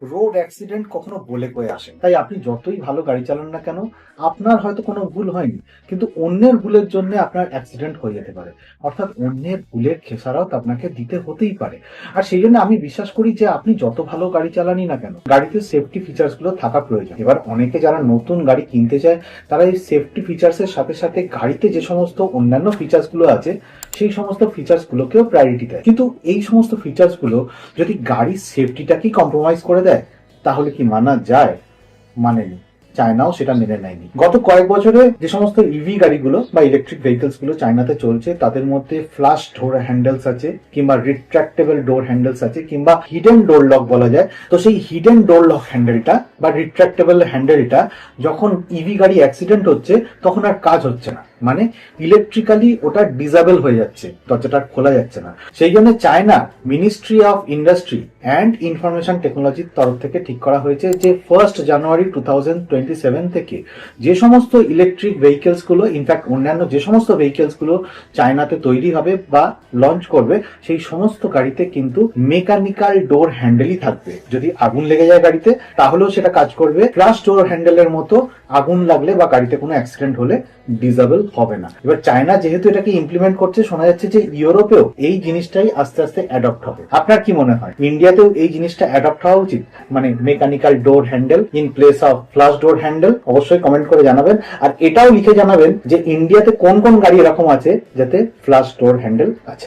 Road accident কখনো বলে কয়ে আসে না। তাই আপনি যতই ভালো গাড়ি চালান না কেন, আপনার হয়তো কোনো ভুল হয়নি, কিন্তু অন্যের ভুলের জন্য আপনার অ্যাক্সিডেন্ট হয়ে যেতে পারে। অর্থাৎ অন্যের ভুলের খেসারত আপনাকে দিতে হতেই পারে। আর সেই জন্য আমি বিশ্বাস করি যে আপনি যত ভালো গাড়ি চালানই না কেন, গাড়িতে সেফটি ফিচার্স গুলো থাকা প্রয়োজন। এবার অনেকে যারা নতুন গাড়ি কিনতে চায়, তারা এই সেফটি ফিচার্স এর সাথে সাথে গাড়িতে যে সমস্ত অন্যান্য ফিচার্স গুলো আছে সেই সমস্ত ফিচার্স গুলোকেও প্রায়োরিটি দেয়। কিন্তু এই সমস্ত ফিচার্স গুলো যদি গাড়ির সেফটিটাকেই কম্প্রোমাইজ করে দেয়, তাহলে কি মানা যায়? মানেনি। চায়নাও সেটা মেনে নেয়নি। গত কয়েক বছরে যে সমস্ত ইভি গাড়িগুলো বা ইলেকট্রিক ভেহিকলস গুলো চায়নাতে চলছে, তাদের মধ্যে ফ্লাশ ডোর হ্যান্ডেলস আছে, কিংবা রিট্রাক্টেবল ডোর হ্যান্ডেলস আছে, কিংবা হিডেন ডোর লক বলা যায়। তো সেই হিডেন ডোর লক হ্যান্ডেলটা বা রিট্রাক্টেবল হ্যান্ডেলটা যখন ইভি গাড়ি অ্যাক্সিডেন্ট হচ্ছে তখন আর কাজ হচ্ছে না, মানে ইলেকট্রিক্যালি ওটা ডিসেবল হয়ে যাচ্ছে, দরজাটা খোলা যাচ্ছে না। সেই জন্য China ministry of industry and information টেকনোলজির তরফ থেকে ঠিক করা হয়েছে যে 1 জানুয়ারি 2027 থেকে যে সমস্ত ইলেকট্রিক ভেহিকেলস গুলো, ইনফ্যাক্ট অন্যান্য যে সমস্ত ভেহিকেলস গুলো চায়নাতে তৈরি হবে বা লঞ্চ করবে, সেই সমস্ত গাড়িতে কিন্তু মেকানিক্যাল ডোর হ্যান্ডেলই থাকবে। যদি আগুন লেগে যায় গাড়িতে, তাহলেও সেটা কাজ করবে। ফ্লাশ ডোর হ্যান্ডেলের মতো আগুন লাগলে বা গাড়িতে কোনো অ্যাক্সিডেন্ট হলে ডিসেবল হবে না। এবার চায়না যেহেতু এটাকে ইমপ্লিমেন্ট করছে, শোনা যাচ্ছে যে ইউরোপেও এই জিনিসটাই আস্তে আস্তে অ্যাডপ্ট হবে। আপনার কি মনে হয়, ইন্ডিয়াতেও এই জিনিসটা অ্যাডপ্ট হওয়া উচিত? মানে mechanical door handle in place of flush door handle? অবশ্যই কমেন্ট করে জানাবেন। আর এটাও লিখে জানাবেন যে ইন্ডিয়াতে কোন কোন গাড়ি এরকম আছে যাতে ফ্লাশ ডোর হ্যান্ডেল আছে।